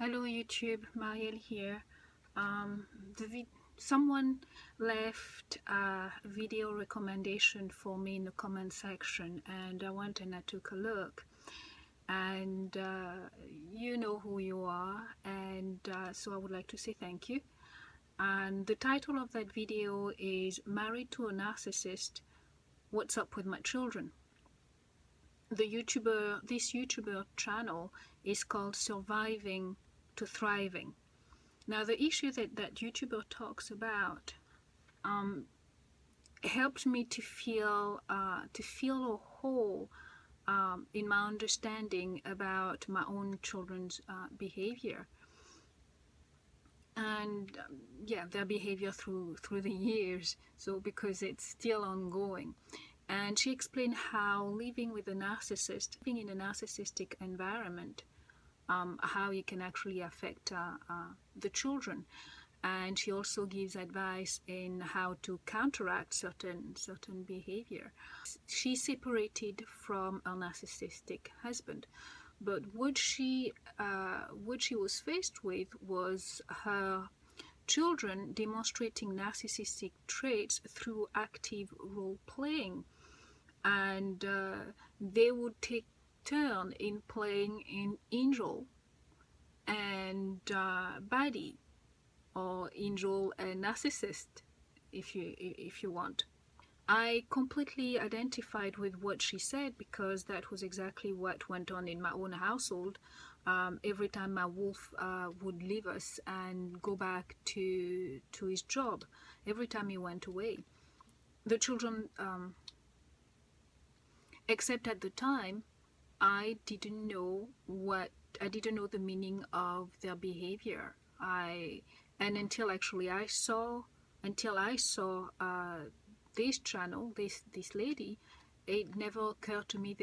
Hello YouTube, Marielle here. Um, Someone left a video recommendation for me in the comment section, and I went and I took a look. And you know who you are, and so I would like to say thank you. And the title of that video is Married to a Narcissist, What's Up with My Children? This YouTuber channel is called Surviving to Thriving. Now, the issue that YouTuber talks about helped me to feel a whole in my understanding about my own children's behavior, and yeah, their behavior through the years. So because it's still ongoing. And she explained how living in a narcissistic environment, how it can actually affect the children. And she also gives advice in how to counteract certain behavior. She separated from a narcissistic husband, but what she was faced with was her children demonstrating narcissistic traits through active role playing, and they would take turn in playing in angel and baddie, or angel and narcissist, if you want. I completely identified with what she said, because that was exactly what went on in my own household. Every time my wolf would leave us and go back to his job, every time he went away, the children, except at the time, I didn't know the meaning of their behavior. And until actually I saw this channel, this lady, it never occurred to me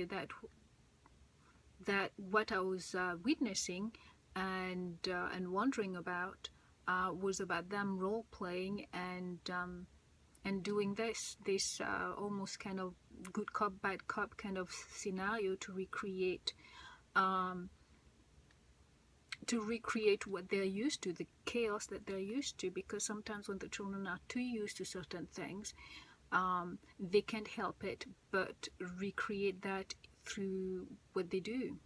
that what I was witnessing and wondering about was about them role playing and doing this almost kind of good cop bad cop kind of scenario to recreate what they're used to, the chaos that they're used to. Because sometimes when the children are too used to certain things, they can't help it but recreate that through what they do.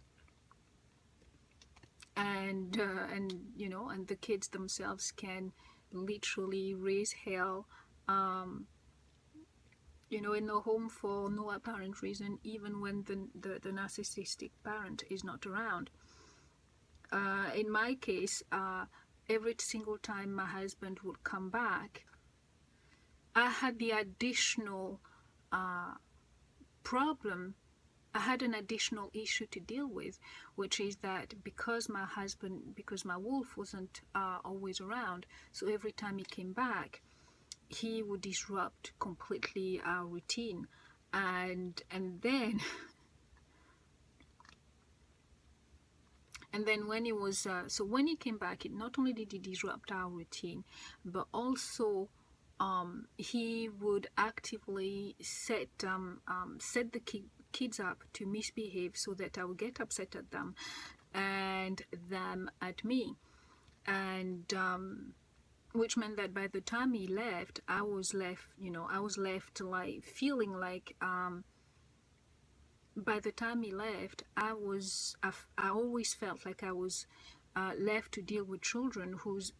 And and the kids themselves can literally raise hell in the home for no apparent reason, even when the narcissistic parent is not around. In my case, every single time my husband would come back, I had the additional problem. I had an additional issue to deal with, which is that because my wolf wasn't always around, so every time he came back, he would disrupt completely our routine. And then when he was when he came back, it not only did he disrupt our routine, but also he would actively set the kids up to misbehave, so that I would get upset at them and them at me. And which meant that by the time he left, I was left like feeling like by the time he left, I always felt like I was left to deal with children whose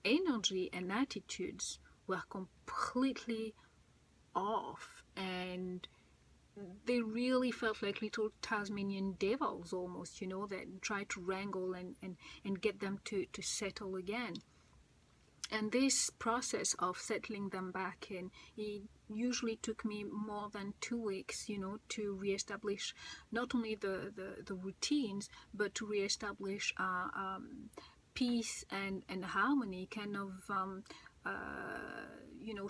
energy and attitudes were completely off, and they really felt like little Tasmanian devils almost, that tried to wrangle and get them to settle again. And this process of settling them back in, it usually took me more than 2 weeks, to reestablish not only the routines, but to reestablish peace and harmony, kind of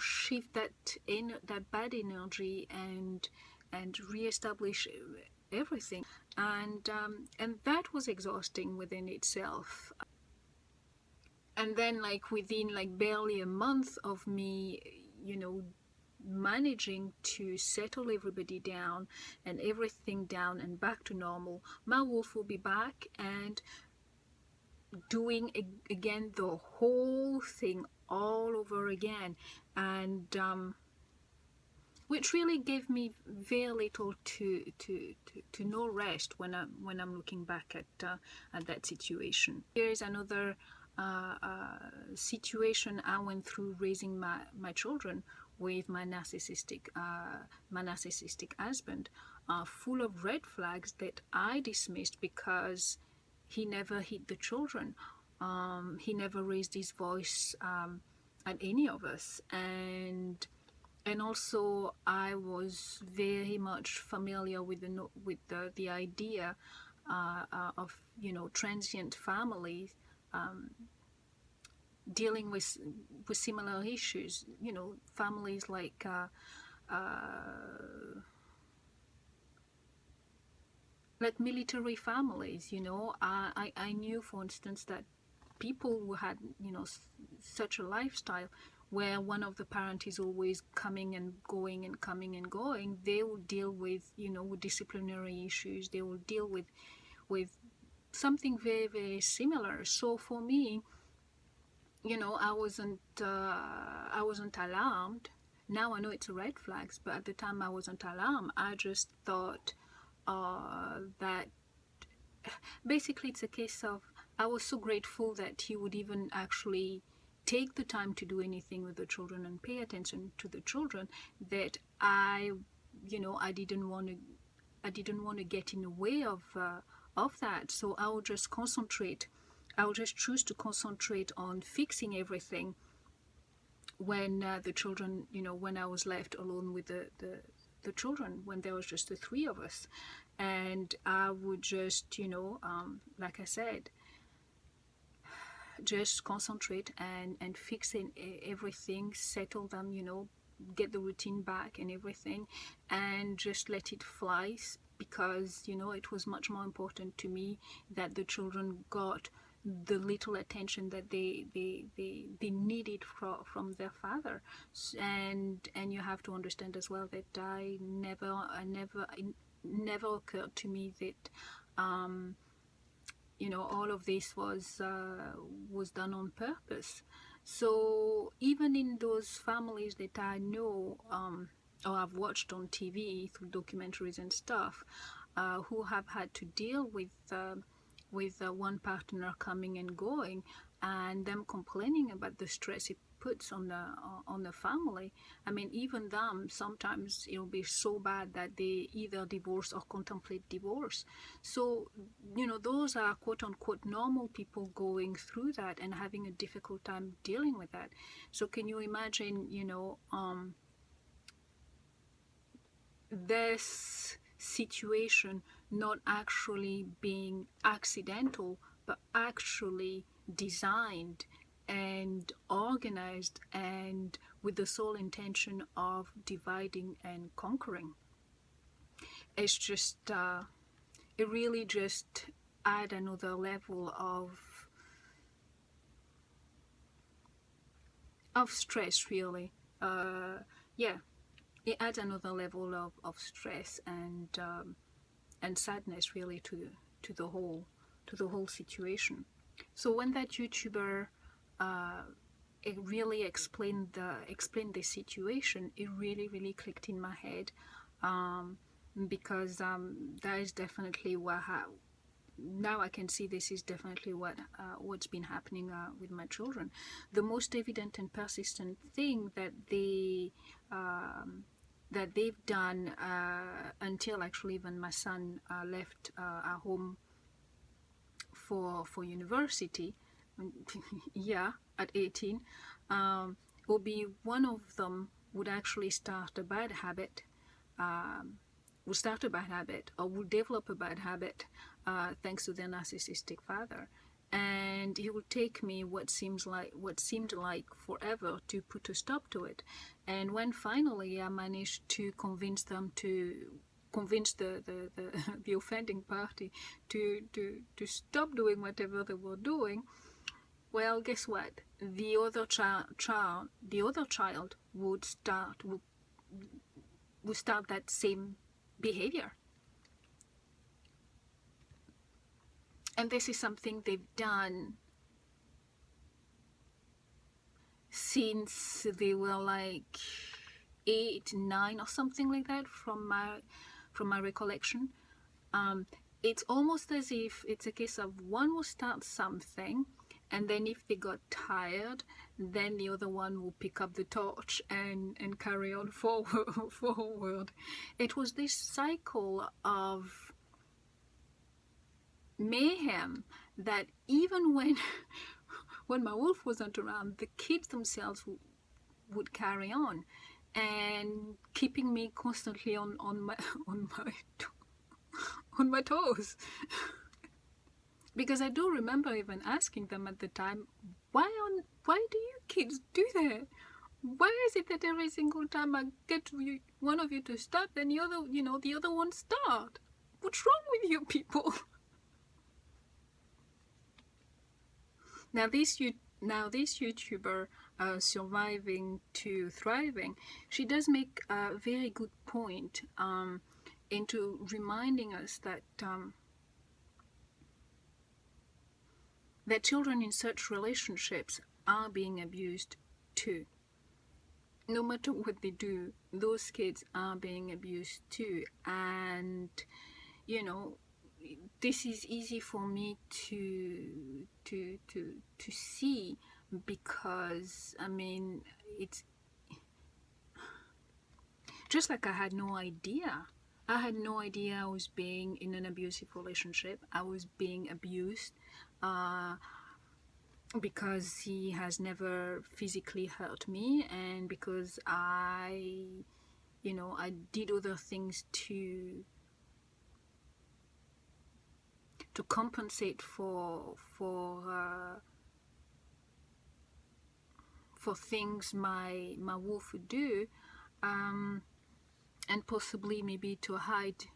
shift that bad energy and reestablish everything. And that was exhausting within itself. And then, like, within barely a month of me managing to settle everybody down and everything down and back to normal, my wolf will be back and doing again the whole thing all over again, and which really gave me very little to no rest when I'm looking back at that situation. Here is another situation I went through raising my children with my narcissistic husband, full of red flags that I dismissed because he never hit the children. He never raised his voice at any of us, and also I was very much familiar with the idea of transient families dealing with similar issues. Families like military families. I knew, for instance, that people who had such a lifestyle where one of the parents is always coming and going and coming and going, they will deal with with disciplinary issues. They will deal with something very, very similar. So for me, I wasn't alarmed. Now I know it's red flags, but at the time I wasn't alarmed. I just thought that basically it's a case of, I was so grateful that he would even actually take the time to do anything with the children and pay attention to the children, that I didn't want to get in the way of that. So I would just choose to concentrate on fixing everything when the children, when I was left alone with the children, when there was just the three of us. And I would just, like I said, just concentrate and fix everything, settle them, get the routine back and everything, and just let it fly, because it was much more important to me that the children got the little attention that they needed from their father. And you have to understand as well that it never occurred to me that all of this was done on purpose. So even in those families that I know or I've watched on TV through documentaries and stuff, who have had to deal with one partner coming and going, and them complaining about the stress it puts on the family. I mean, even them, sometimes it'll be so bad that they either divorce or contemplate divorce. So those are quote unquote normal people going through that and having a difficult time dealing with that. So can you imagine this situation not actually being accidental, but actually designed and organized and with the sole intention of dividing and conquering? It's just it really just add another level of stress, really. It adds another level of stress and sadness, really, to the whole situation. So when that YouTuber it really explained the situation, it really clicked in my head, because that is definitely now I can see this is definitely what's been happening with my children. The most evident and persistent thing that they've done until actually when my son left our home for university, at 18, will be one of them would actually start a bad habit, or will develop a bad habit thanks to their narcissistic father. And it would take me what seemed like forever to put a stop to it. And when finally I managed to convince the offending party to stop doing whatever they were doing, well, guess what? The other child would start that same behavior. And this is something they've done since they were like 8, 9 or something like that from my recollection. It's almost as if it's a case of one will start something, and then if they got tired, then the other one will pick up the torch and carry on forward. It was this cycle of mayhem that even when my wolf wasn't around, the kids themselves would carry on, and keeping me constantly on my toes. Because I do remember even asking them at the time, why do you kids do that? Why is it that every single time I get one of you to start, then the other one start? What's wrong with you people? Now this YouTuber, Surviving to Thriving, she does make a very good point into reminding us that that children in such relationships are being abused too. No matter what they do, those kids are being abused too. And this is easy for me to see, because I mean, it's just like I had no idea I was being in an abusive relationship. I was being abused because he has never physically hurt me, and because I did other things to compensate for things my wolf would do, and possibly maybe to hide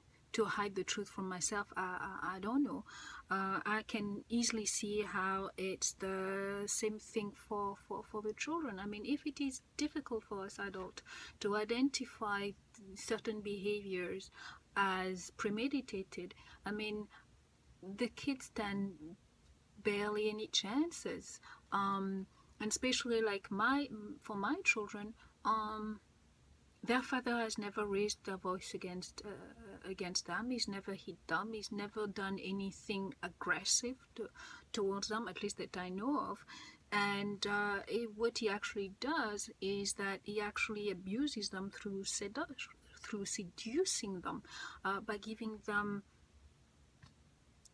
the truth from myself. I don't know. I can easily see how it's the same thing for the children. I mean, if it is difficult for us adults to identify certain behaviors as premeditated, I mean, the kids stand barely any chances, and especially like for my children, their father has never raised their voice against them. He's never hit them. He's never done anything aggressive towards them, at least that I know of. And what he actually does is that he actually abuses them through seducing them, by giving them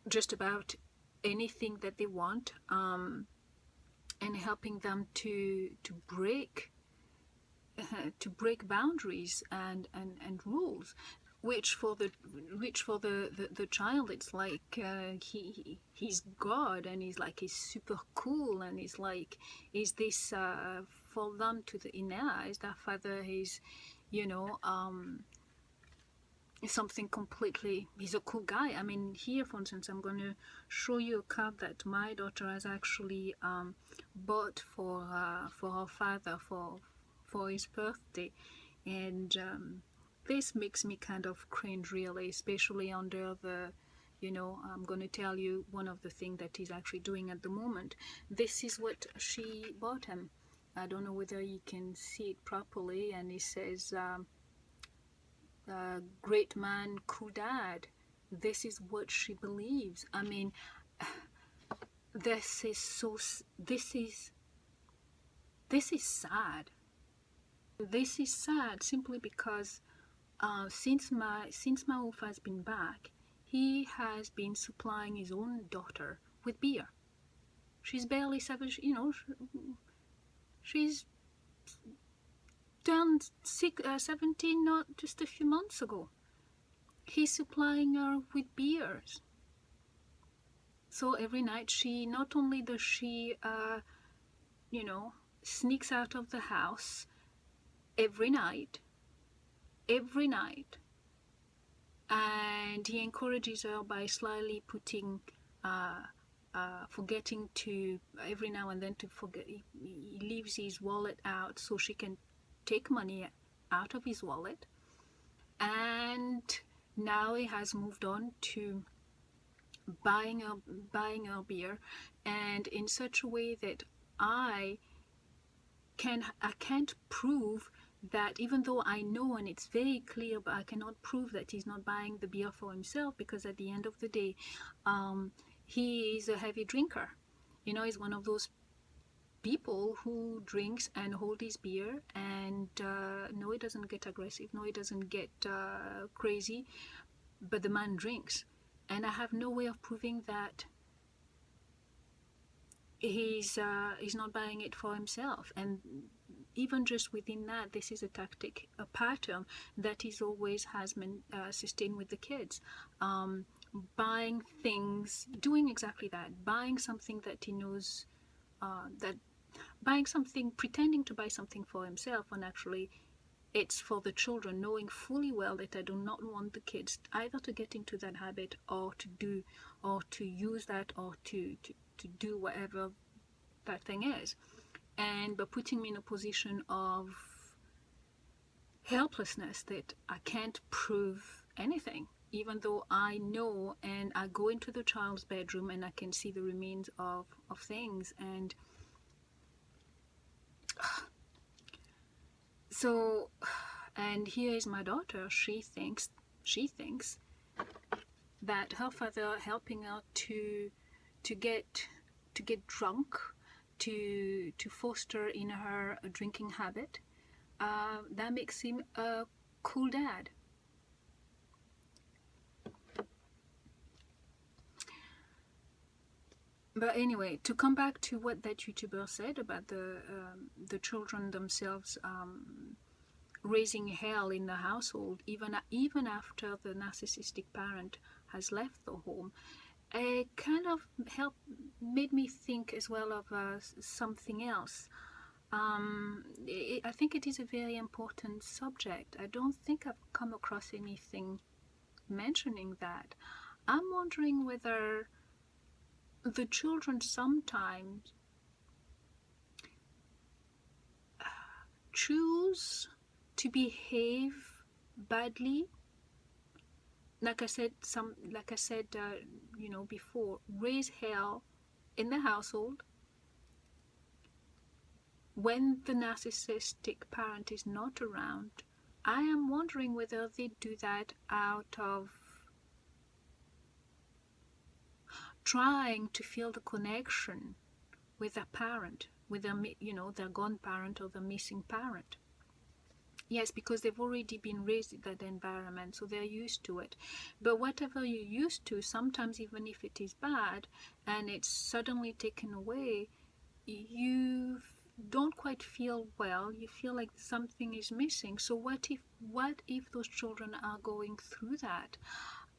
just about anything that they want, and helping them to break boundaries and rules, which for the child, it's like he's God, and he's super cool, and he's this for them, in their eyes, their father is something completely, he's a cool guy. I mean, here for instance, I'm going to show you a card that my daughter has actually bought for her father for his birthday, and this makes me kind of cringe, really, especially under the I'm going to tell you one of the things that he's actually doing at the moment. This is what she bought him. I don't know whether you can see it properly, and it says great man, cool dad. This is what she believes. I mean, this is sad. This is sad simply because since my wolf has been back, he has been supplying his own daughter with beer. She's barely 7, she's turned 17 not just a few months ago. He's supplying her with beers. So every night she, not only does she sneaks out of the house every night, and he encourages her by slyly putting forgetting to every now and then to forget. He leaves his wallet out so she can take money out of his wallet, and now he has moved on to buying her beer, and in such a way that I can't prove that, even though I know and it's very clear, but I cannot prove that he's not buying the beer for himself, because at the end of the day, he is a heavy drinker. He's one of those people who drinks and hold his beer, and no, he doesn't get aggressive, no, he doesn't get crazy, but the man drinks, and I have no way of proving that he's not buying it for himself. And even just within that, this is a tactic, a pattern that is always has been sustained with the kids. Buying things, doing exactly that, buying something that he knows, that buying something, pretending to buy something for himself when actually it's for the children, knowing fully well that I do not want the kids either to get into that habit or to use that, or to do whatever that thing is, and by putting me in a position of helplessness that I can't prove anything, even though I know, and I go into the child's bedroom and I can see the remains of things. And so, and here is my daughter, she thinks that her father helping her to get drunk, to foster in her a drinking habit, that makes him a cool dad. But anyway, to come back to what that YouTuber said about the children themselves raising hell in the household, even after the narcissistic parent has left the home, it kind of made me think as well of something else. I think it is a very important subject. I don't think I've come across anything mentioning that. I'm wondering whether the children sometimes choose to behave badly. Like I said, before, raise hell in the household when the narcissistic parent is not around. I am wondering whether they do that out of trying to feel the connection with their parent, with their gone parent or the missing parent. Yes, because they've already been raised in that environment, so they're used to it. But whatever you're used to, sometimes even if it is bad and it's suddenly taken away, you don't quite feel well. You feel like something is missing. So what if those children are going through that?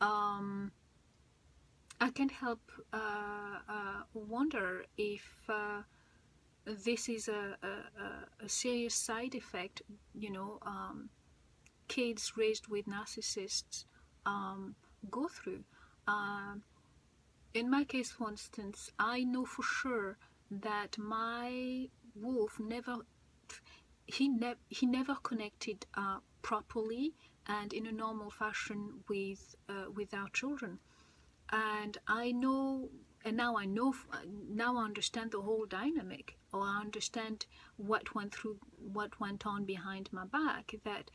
I can't help wonder if this is a serious side effect, kids raised with narcissists go through. In my case, for instance, I know for sure that my wolf never connected properly and in a normal fashion with our children. And I know, and now I understand the whole dynamic, or I understand what went on behind my back, that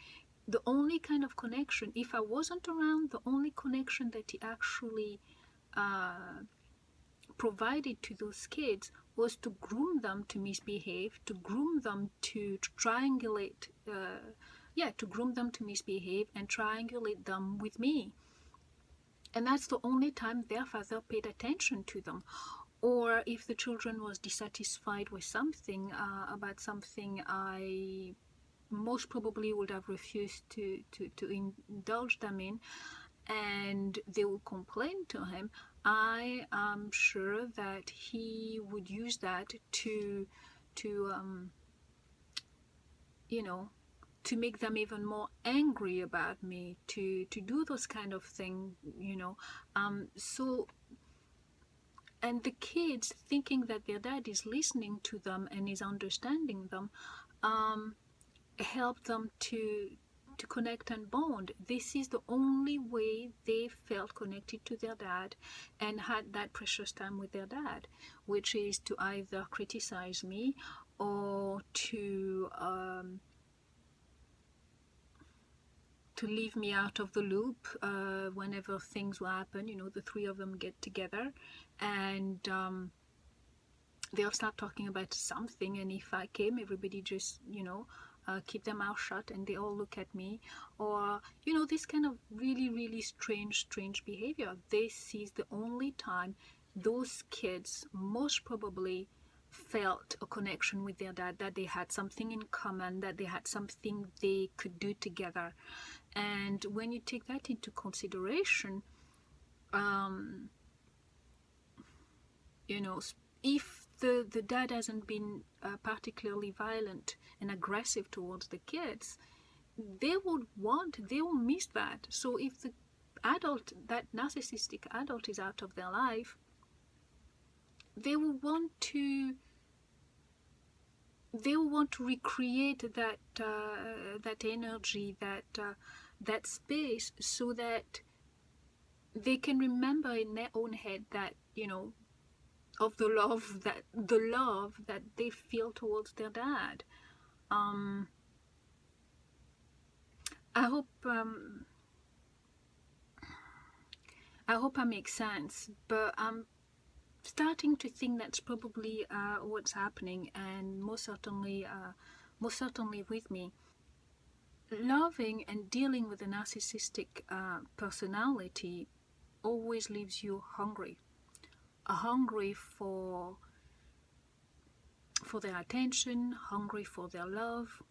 the only kind of connection, if I wasn't around, the only connection that he actually provided to those kids was to groom them to misbehave, to groom them to triangulate, to groom them to misbehave and triangulate them with me. And that's the only time their father paid attention to them. Or if the children was dissatisfied with something, about something I most probably would have refused to indulge them in, and they would complain to him, I am sure that he would use that to make them even more angry about me, to do those kind of things, so, and the kids thinking that their dad is listening to them and is understanding them, help them to connect and bond. This is the only way they felt connected to their dad and had that precious time with their dad, which is to either criticize me or to leave me out of the loop whenever things will happen. You know, the three of them get together and they'll start talking about something, and if I came, everybody just, you know, keep their mouth shut and they all look at me. Or, you know, this kind of really strange behavior. This is the only time those kids most probably felt a connection with their dad, that they had something in common, that they had something they could do together. And when you take that into consideration, you know, if the dad hasn't been particularly violent and aggressive towards the kids, they will miss that. So if the adult, that narcissistic adult, is out of their life, they will want to recreate that that energy, that space, so that they can remember in their own head that, you know, of the love that they feel towards their dad. I hope I make sense, but I'm starting to think that's probably what's happening, and most certainly with me. Loving and dealing with a narcissistic personality always leaves you hungry for their attention, hungry for their love,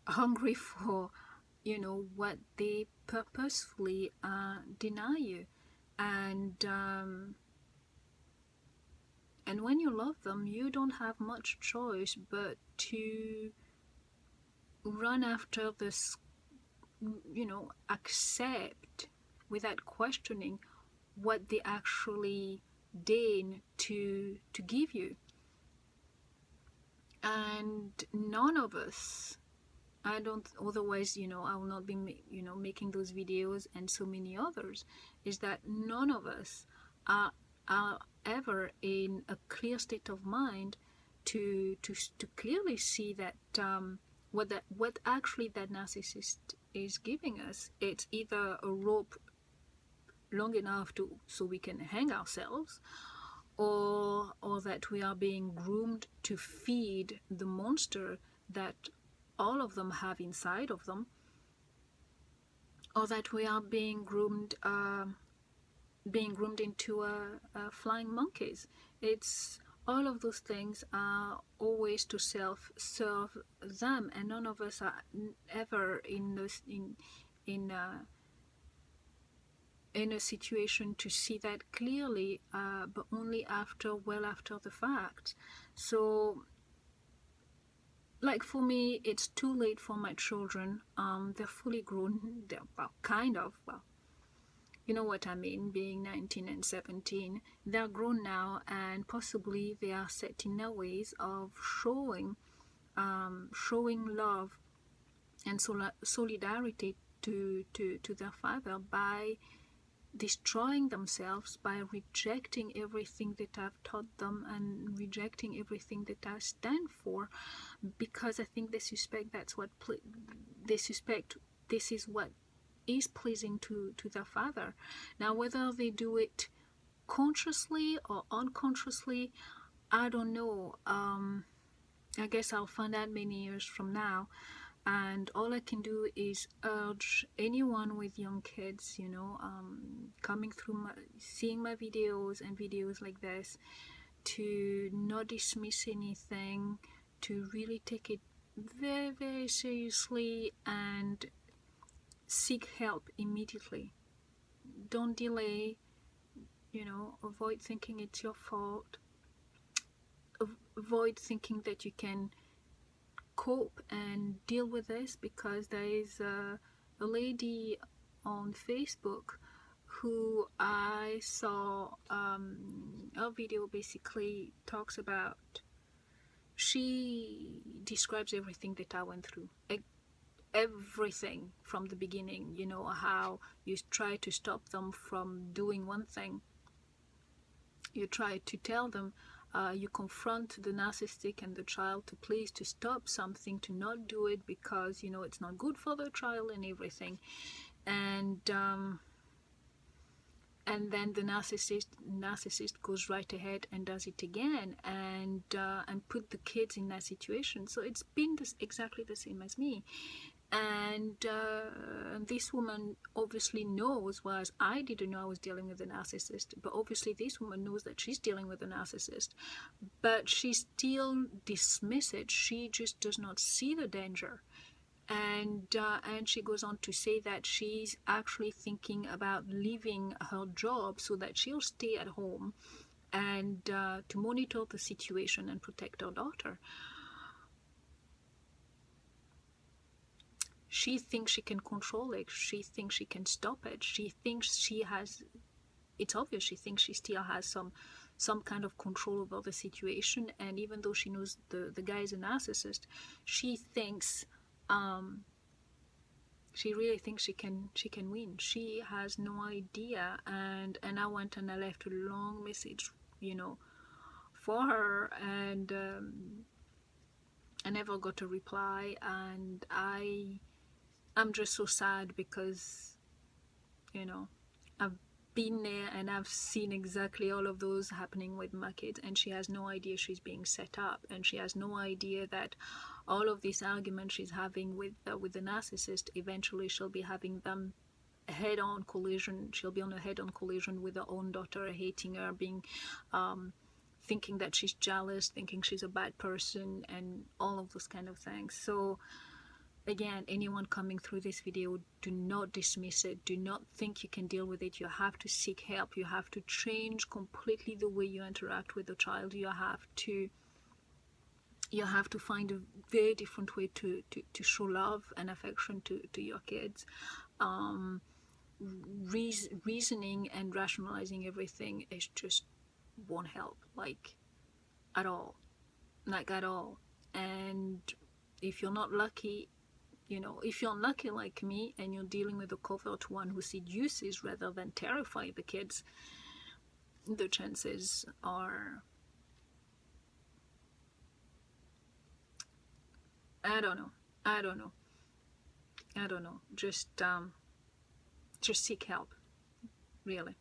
hungry for, you know, what they purposefully deny you. And when you love them, you don't have much choice but to run after this, you know, accept without questioning what they actually deign to give you. And none of us, I don't, otherwise, you know, I will not be, you know, making those videos, and so many others, is that none of us are ever in a clear state of mind to clearly see that what actually that narcissist is giving us. It's either a rope long enough so we can hang ourselves, or that we are being groomed to feed the monster that all of them have inside of them, or that we are being groomed into flying monkeys. It's all of those things are always to self-serve them, and none of us are ever in a situation to see that clearly, but only well after the fact. So, like, for me, it's too late for my children. They're fully grown. They're, well, kind of, well, you know what I mean, being 19 and 17. They're grown now, and possibly they are set in their ways of showing love and solidarity to their father by destroying themselves, by rejecting everything that I've taught them and rejecting everything that I stand for, because I think they suspect this is what is pleasing to their father. Now, whether they do it consciously or unconsciously, I don't know. I guess I'll find out many years from now. And all I can do is urge anyone with young kids, you know, coming through seeing my videos and videos like this, to not dismiss anything, to really take it very seriously and seek help immediately. Don't delay, you know, avoid thinking it's your fault, avoid thinking that you can cope and deal with this, because there is a lady on Facebook who I saw her video basically talks about, she describes everything that I went through, everything from the beginning, you know, how you try to stop them from doing one thing, you try to tell them you confront the narcissistic and the child to please to stop something, to not do it because you know it's not good for the child and everything. And then the narcissist goes right ahead and does it again, and put the kids in that situation. So it's been exactly the same as me. And this woman obviously knows, whereas I didn't know I was dealing with a narcissist, but obviously this woman knows that she's dealing with a narcissist, but she still dismisses it. She just does not see the danger. And she goes on to say that she's actually thinking about leaving her job so that she'll stay at home and to monitor the situation and protect her daughter. She thinks she can control it. She thinks she can stop it. She thinks she has, it's obvious, she thinks she still has some kind of control over the situation. And even though she knows the guy is a narcissist, she thinks, she really thinks she can win. She has no idea. And I went and I left a long message, you know, for her, and I never got a reply. And I'm just so sad because, you know, I've been there and I've seen exactly all of those happening with my kids, and she has no idea she's being set up, and she has no idea that all of these arguments she's having with the narcissist, eventually she'll be having them head-on collision. She'll be on a head-on collision with her own daughter, hating her, being thinking that she's jealous, thinking she's a bad person, and all of those kind of things. So again, anyone coming through this video, do not dismiss it. Do not think you can deal with it. You have to seek help. You have to change completely the way you interact with the child. You have to find a very different way to show love and affection to your kids. Reasoning and rationalizing everything is just won't help, like at all. And if you're not lucky, you know, if you're unlucky like me and you're dealing with a covert one who seduces rather than terrify the kids, the chances are, I don't know. Just seek help, really.